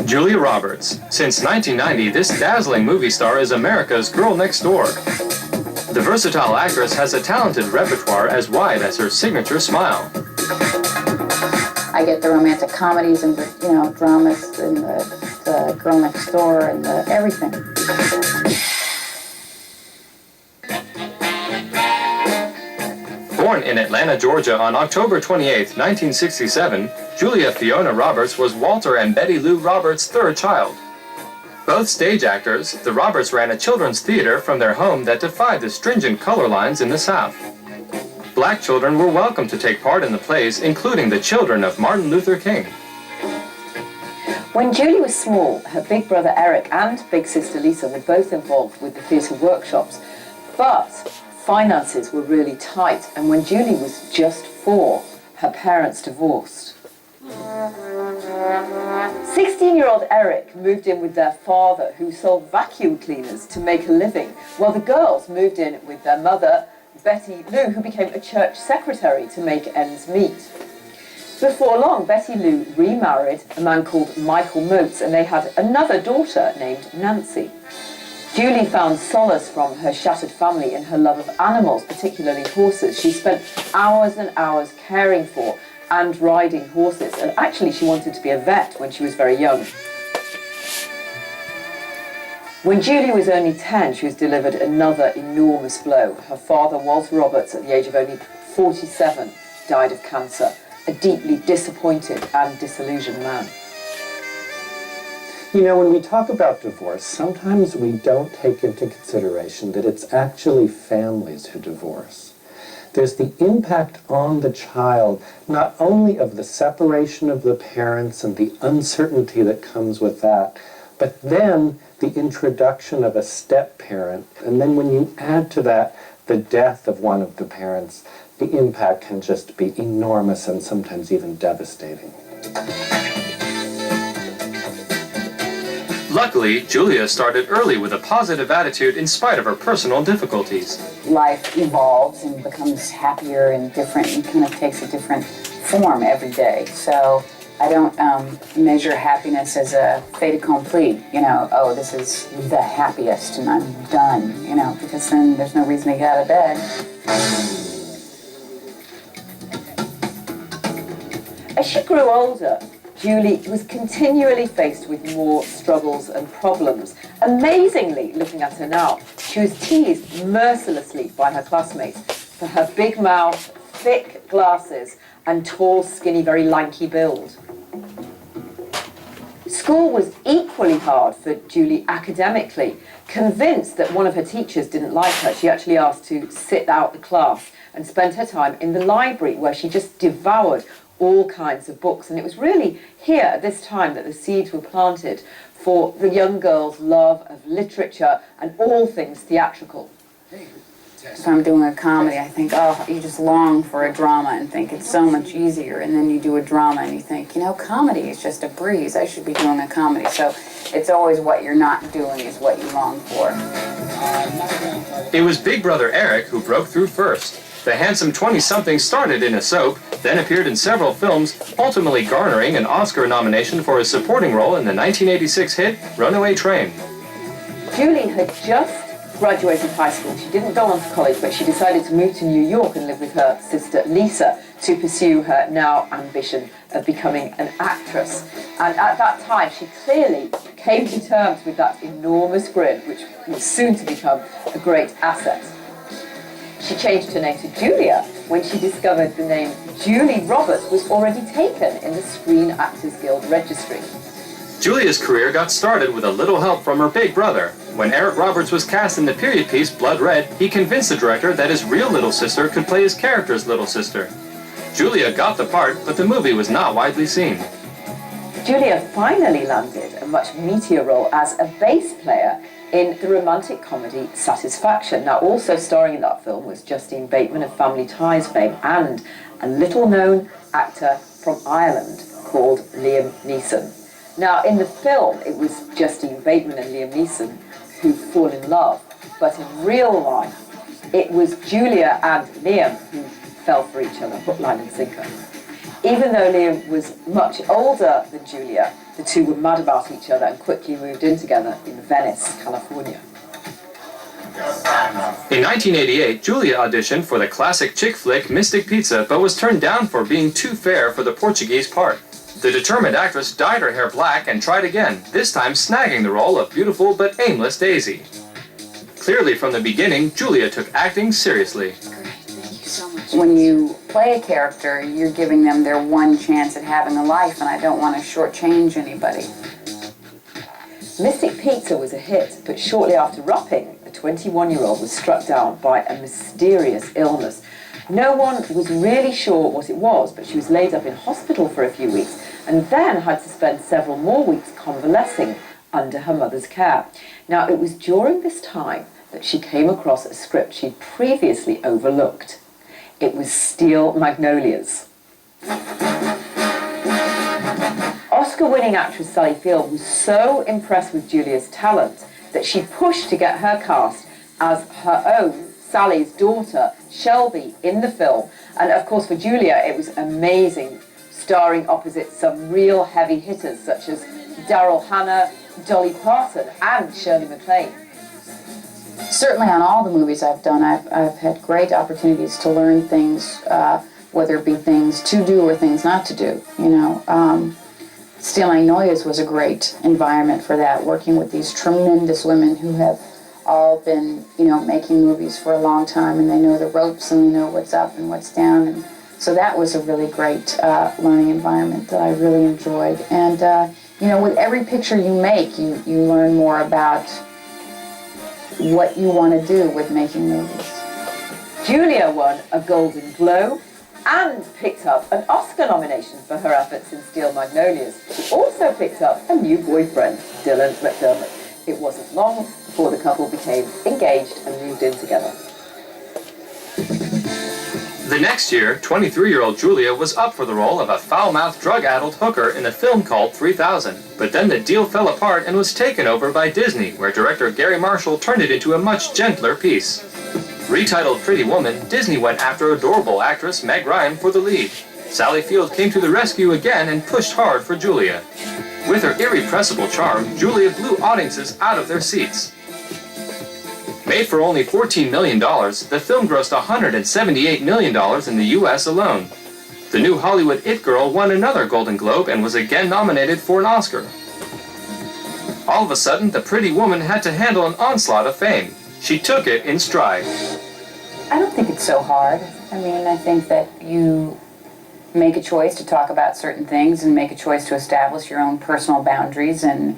Julia Roberts. Since 1990, this dazzling movie star is America's girl next door. The versatile actress has a talented repertoire as wide as her signature smile. I get the romantic comedies and the, dramas and the girl next door and the everything. Born in Atlanta, Georgia on October 28, 1967, Julia Fiona Roberts was Walter and Betty Lou Roberts' third child. Both stage actors, the Roberts ran a children's theater from their home that defied the stringent color lines in the South. Black children were welcome to take part in the plays, including the children of Martin Luther King. When Julie was small, her big brother Eric and big sister Lisa were both involved with the theatre workshops, but finances were really tight, and when Julie was just 4, her parents divorced. 16-year-old Eric moved in with their father, who sold vacuum cleaners to make a living, while the girls moved in with their mother, Betty Lou, who became a church secretary to make ends meet. Before long, Betty Lou remarried a man called Michael Motes, and they had another daughter named Nancy. Julie found solace from her shattered family in her love of animals, particularly horses. She spent hours and hours caring for and riding horses, and actually she wanted to be a vet when she was very young. When Julie was only 10, she was delivered another enormous blow. Her father, Walter Roberts, at the age of only 47, died of cancer, a deeply disappointed and disillusioned man. You know, when we talk about divorce, sometimes we don't take into consideration that it's actually families who divorce. There's the impact on the child, not only of the separation of the parents and the uncertainty that comes with that, but then the introduction of a step-parent. And then when you add to that the death of one of the parents, the impact can just be enormous and sometimes even devastating. Luckily, Julia started early with a positive attitude in spite of her personal difficulties. Life evolves and becomes happier and different and kind of takes a different form every day. So I don't measure happiness as a fait accompli, oh, this is the happiest and I'm done, because then there's no reason to get out of bed. As she grew older, Julie was continually faced with more struggles and problems. Amazingly, looking at her now, she was teased mercilessly by her classmates for her big mouth, thick glasses, and tall, skinny, very lanky build. School was equally hard for Julie academically. Convinced that one of her teachers didn't like her, she actually asked to sit out the class and spent her time in the library, where she just devoured all kinds of books. And it was really here at this time that the seeds were planted for the young girl's love of literature and all things theatrical. So I'm doing a comedy, I think, oh, you just long for a drama and think it's so much easier. And then you do a drama and you think, comedy is just a breeze. I should be doing a comedy. So it's always what you're not doing is what you long for. It was big brother Eric who broke through first. The handsome 20-something started in a soap, then appeared in several films, ultimately garnering an Oscar nomination for his supporting role in the 1986 hit Runaway Train. Julie had just graduated high school. She didn't go on to college, but she decided to move to New York and live with her sister Lisa to pursue her now ambition of becoming an actress. And at that time, she clearly came to terms with that enormous grin, which was soon to become a great asset. She changed her name to Julia when she discovered the name Julie Roberts was already taken in the Screen Actors Guild registry. Julia's career got started with a little help from her big brother. When Eric Roberts was cast in the period piece Blood Red, he convinced the director that his real little sister could play his character's little sister. Julia got the part, but the movie was not widely seen. Julia finally landed a much meatier role as a bass player in the romantic comedy Satisfaction. Now, also starring in that film was Justine Bateman of Family Ties fame and a little-known actor from Ireland called Liam Neeson. Now, in the film, it was Justine Bateman and Liam Neeson who fall in love, but in real life, it was Julia and Liam who fell for each other, hook, line and sinker. Even though Liam was much older than Julia, the two were mad about each other and quickly moved in together in Venice, California. In 1988, Julia auditioned for the classic chick flick Mystic Pizza, but was turned down for being too fair for the Portuguese part. The determined actress dyed her hair black and tried again, this time snagging the role of beautiful but aimless Daisy. Clearly from the beginning, Julia took acting seriously. When you play a character, you're giving them their one chance at having a life, and I don't want to shortchange anybody. Mystic Pizza was a hit, but shortly after wrapping, the 21-year-old was struck down by a mysterious illness. No one was really sure what it was, but she was laid up in hospital for a few weeks and then had to spend several more weeks convalescing under her mother's care. Now, it was during this time that she came across a script she'd previously overlooked. It was Steel Magnolias. Oscar-winning actress Sally Field was so impressed with Julia's talent that she pushed to get her cast as her own, Sally's daughter, Shelby, in the film. And of course for Julia it was amazing, starring opposite some real heavy hitters such as Daryl Hannah, Dolly Parton and Shirley MacLaine. Certainly on all the movies I've done, I've had great opportunities to learn things, whether it be things to do or things not to do, you know. Steel Magnolias was a great environment for that, working with these tremendous women who have all been, you know, making movies for a long time, and they know the ropes and they know what's up and what's down. And so that was a really great learning environment that I really enjoyed. And, you know, with every picture you make, you learn more about what you want to do with making movies. Julia won a Golden Globe and picked up an Oscar nomination for her efforts in Steel Magnolias. She also picked up a new boyfriend, Dylan McDermott. It wasn't long before the couple became engaged and moved in together. The next year, 23-year-old Julia was up for the role of a foul-mouthed, drug-addled hooker in a film called 3000. But then the deal fell apart and was taken over by Disney, where director Gary Marshall turned it into a much gentler piece. Retitled Pretty Woman, Disney went after adorable actress Meg Ryan for the lead. Sally Field came to the rescue again and pushed hard for Julia. With her irrepressible charm, Julia blew audiences out of their seats. Made for only $14 million, the film grossed $178 million in the US alone. The new Hollywood It Girl won another Golden Globe and was again nominated for an Oscar. All of a sudden, the pretty woman had to handle an onslaught of fame. She took it in stride. I don't think it's so hard. I mean, I think that you make a choice to talk about certain things and make a choice to establish your own personal boundaries and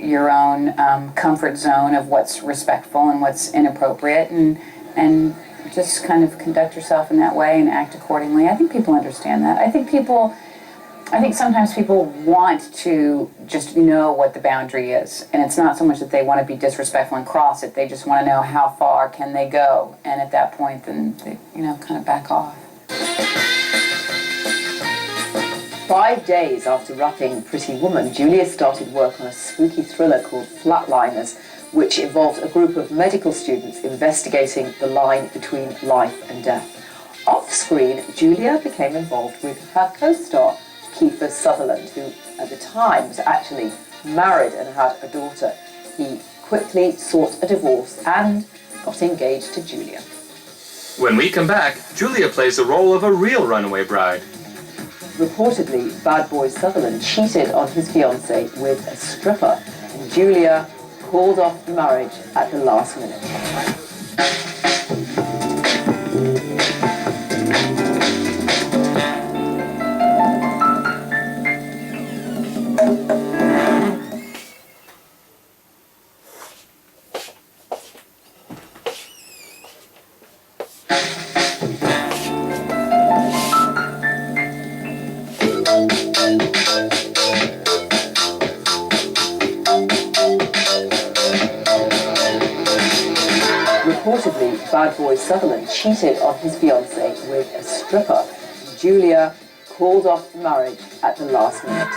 your own comfort zone of what's respectful and what's inappropriate, and just kind of conduct yourself in that way and act accordingly. I think people understand that. I think sometimes people want to just know what the boundary is, and it's not so much that they want to be disrespectful and cross it. They just want to know how far can they go, and at that point, then they, you know, kind of back off. 5 days after wrapping Pretty Woman, Julia started work on a spooky thriller called Flatliners, which involved a group of medical students investigating the line between life and death. Off-screen, Julia became involved with her co-star, Kiefer Sutherland, who at the time was actually married and had a daughter. He quickly sought a divorce and got engaged to Julia. When we come back, Julia plays the role of a real runaway bride. Reportedly, bad boy Sutherland cheated on his fiancée with a stripper, and Julia called off the marriage at the last minute. Reportedly, bad boy Sutherland cheated on his fiancée with a stripper. Julia called off the marriage at the last minute.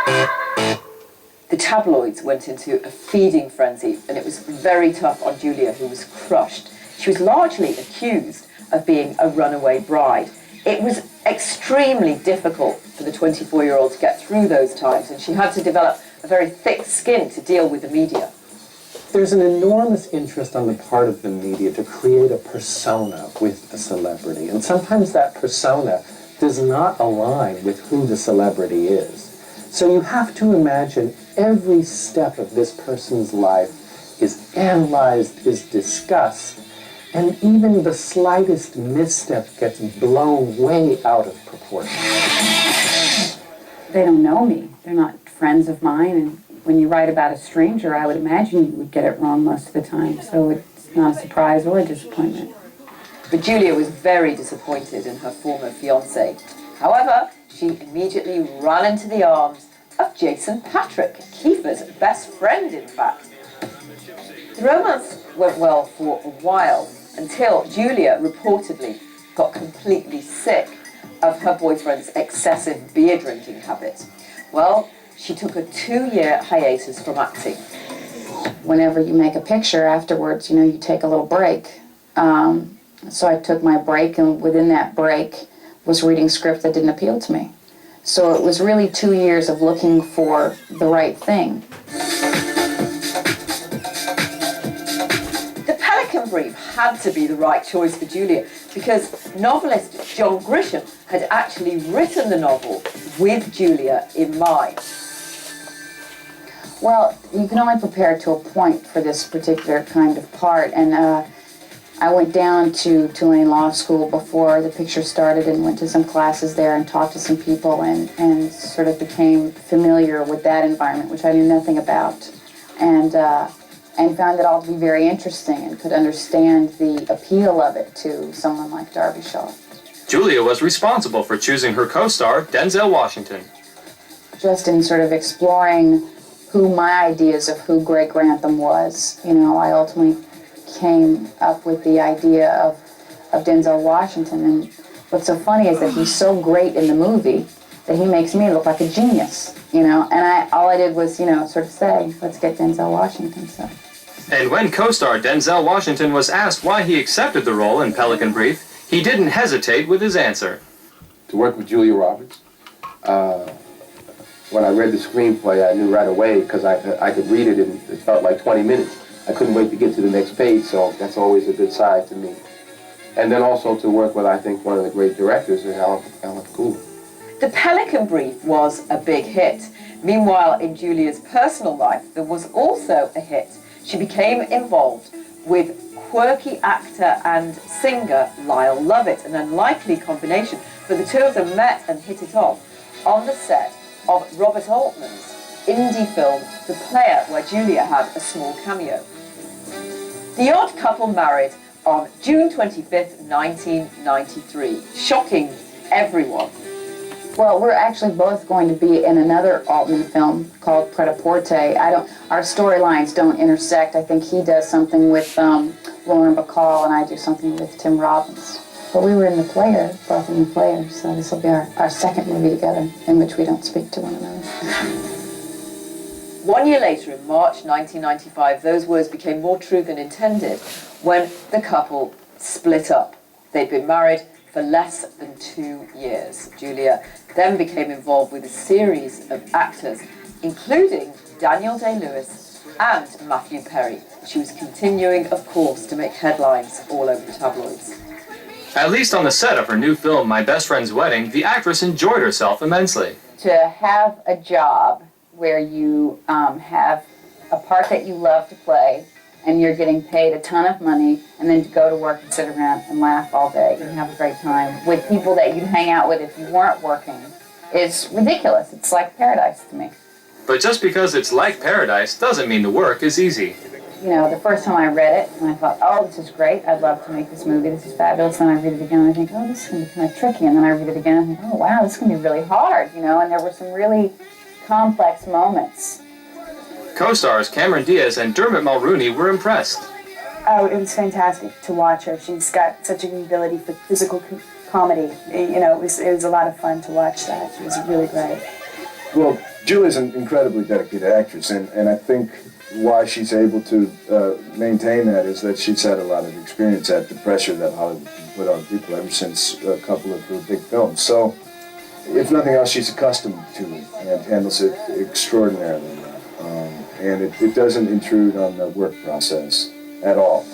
The tabloids went into a feeding frenzy, and it was very tough on Julia, who was crushed. She was largely accused of being a runaway bride. It was extremely difficult for the 24-year-old to get through those times, and she had to develop a very thick skin to deal with the media. There's an enormous interest on the part of the media to create a persona with a celebrity, and sometimes that persona does not align with who the celebrity is. So you have to imagine every step of this person's life is analyzed, is discussed, and even the slightest misstep gets blown way out of proportion. They don't know me. They're not friends of mine, and when you write about a stranger, I would imagine you would get it wrong most of the time, so it's not a surprise or a disappointment. But Julia was very disappointed in her former fiancé. However, she immediately ran into the arms of Jason Patrick, Kiefer's best friend, in fact. The romance went well for a while, until Julia reportedly got completely sick of her boyfriend's excessive beer drinking habit. Well, she took a 2-year hiatus from acting. Whenever you make a picture afterwards, you know, you take a little break. So I took my break, and within that break was reading script that didn't appeal to me. So it was really 2 years of looking for the right thing. The Pelican Brief had to be the right choice for Julia, because novelist John Grisham had actually written the novel with Julia in mind. Well, you can only prepare to a point for this particular kind of part, and I went down to Tulane Law School before the picture started and went to some classes there and talked to some people and sort of became familiar with that environment, which I knew nothing about, and found it all to be very interesting and could understand the appeal of it to someone like Darby Shaw. Julia was responsible for choosing her co-star, Denzel Washington. Just in sort of exploring who my ideas of who Greg Grantham was, you know, I ultimately came up with the idea of Denzel Washington. And what's so funny is that he's so great in the movie that he makes me look like a genius, you know. And all I did was, you know, sort of say, let's get Denzel Washington. So. And when co-star Denzel Washington was asked why he accepted the role in Pelican Brief, he didn't hesitate with his answer. To work with Julia Roberts, when I read the screenplay, I knew right away, because I could read it and it felt like 20 minutes. I couldn't wait to get to the next page, so that's always a good sign to me. And then also to work with, I think, one of the great directors, Alan Cool. The Pelican Brief was a big hit. Meanwhile, in Julia's personal life, there was also a hit. She became involved with quirky actor and singer Lyle Lovett, an unlikely combination, but the two of them met and hit it off on the set of Robert Altman's indie film The Player, where Julia had a small cameo. The odd couple married on June 25th, 1993, shocking everyone. Well, we're actually both going to be in another Altman film called Pret-a-Porter. Our storylines don't intersect. I think he does something with Lauren Bacall, and I do something with Tim Robbins. But we were in The Player, both in The Player, so this will be our second movie together in which we don't speak to one another. 1 year later, in March 1995, those words became more true than intended when the couple split up. They'd been married for less than 2 years. Julia then became involved with a series of actors, including Daniel Day-Lewis and Matthew Perry. She was continuing, of course, to make headlines all over the tabloids. At least on the set of her new film, My Best Friend's Wedding, the actress enjoyed herself immensely. To have a job where you have a part that you love to play and you're getting paid a ton of money, and then to go to work and sit around and laugh all day and have a great time with people that you'd hang out with if you weren't working is ridiculous. It's like paradise to me. But just because it's like paradise doesn't mean the work is easy. You know, the first time I read it, and I thought, oh, this is great. I'd love to make this movie. This is fabulous. Then I read it again, and I think, oh, this is going to be kind of tricky. And then I read it again, and I think, oh, wow, this is going to be really hard, you know. And there were some really complex moments. Co-stars Cameron Diaz and Dermot Mulroney were impressed. Oh, it was fantastic to watch her. She's got such an ability for physical comedy. You know, it was a lot of fun to watch that. She was really great. Well, Julia's an incredibly dedicated actress, and I think why she's able to maintain that is that she's had a lot of experience at the pressure that Hollywood can put on people ever since a couple of her big films. So, if nothing else, she's accustomed to it and handles it extraordinarily well. And it doesn't intrude on the work process at all.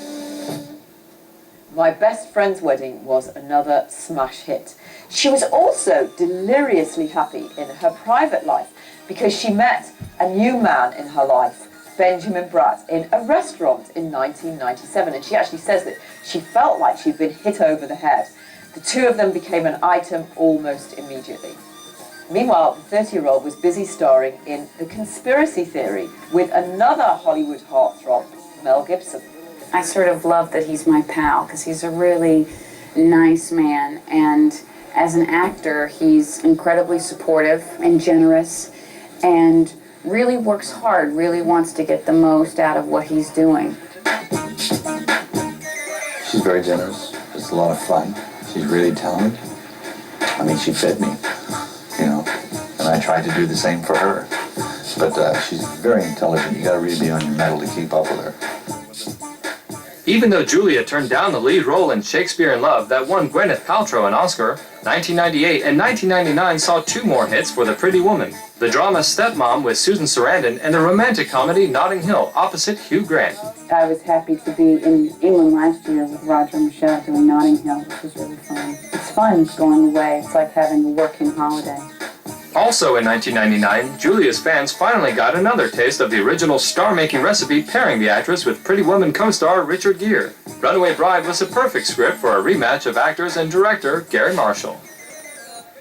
My Best Friend's Wedding was another smash hit. She was also deliriously happy in her private life because she met a new man in her life, Benjamin Bratt, in a restaurant in 1997, and she actually says that she felt like she'd been hit over the head. The two of them became an item almost immediately. Meanwhile, the 30-year-old was busy starring in The Conspiracy Theory with another Hollywood heartthrob, Mel Gibson. I sort of love that he's my pal because he's a really nice man, and as an actor he's incredibly supportive and generous and really works hard, really wants to get the most out of what he's doing. She's very generous. It's a lot of fun. She's really talented. I mean, she fed me, you know, and I tried to do the same for her. But she's very intelligent. You gotta really be on your mettle to keep up with her. Even though Julia turned down the lead role in Shakespeare in Love that won Gwyneth Paltrow an Oscar, 1998 and 1999 saw two more hits for the Pretty Woman: the drama Stepmom with Susan Sarandon and the romantic comedy Notting Hill opposite Hugh Grant. I was happy to be in England last year with Roger and Michelle doing Notting Hill, which was really fun. It's fun going away. It's like having a working holiday. Also in 1999, Julia's fans finally got another taste of the original star-making recipe pairing the actress with Pretty Woman co-star Richard Gere. Runaway Bride was a perfect script for a rematch of actors and director Gary Marshall.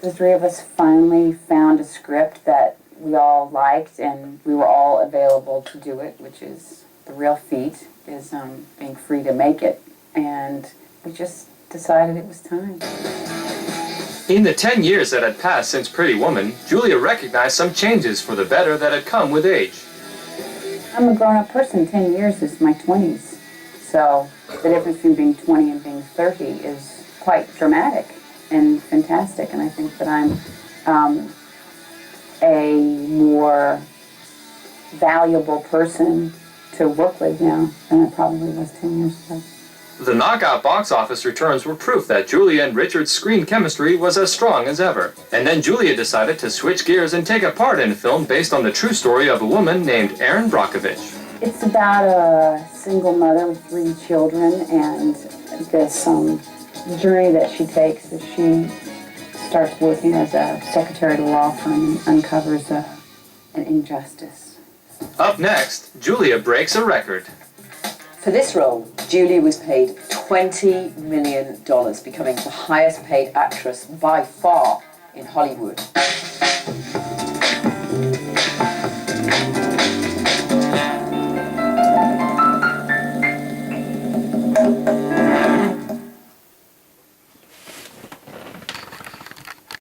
The three of us finally found a script that we all liked, and we were all available to do it, which is the real feat, is being free to make it. And we just decided it was time. In the 10 years that had passed since Pretty Woman, Julia recognized some changes for the better that had come with age. I'm a grown-up person. 10 years is my 20s. So the difference between being 20 and being 30 is quite dramatic and fantastic. And I think that I'm a more valuable person to work with now than I probably was 10 years ago. The knockout box office returns were proof that Julia and Richard's screen chemistry was as strong as ever. And then Julia decided to switch gears and take a part in a film based on the true story of a woman named Erin Brockovich. It's about a single mother with 3 children and this journey that she takes as she starts working as a secretary at a law firm and uncovers an injustice. Up next, Julia breaks a record. For this role, Julia was paid $20 million, becoming the highest paid actress by far in Hollywood.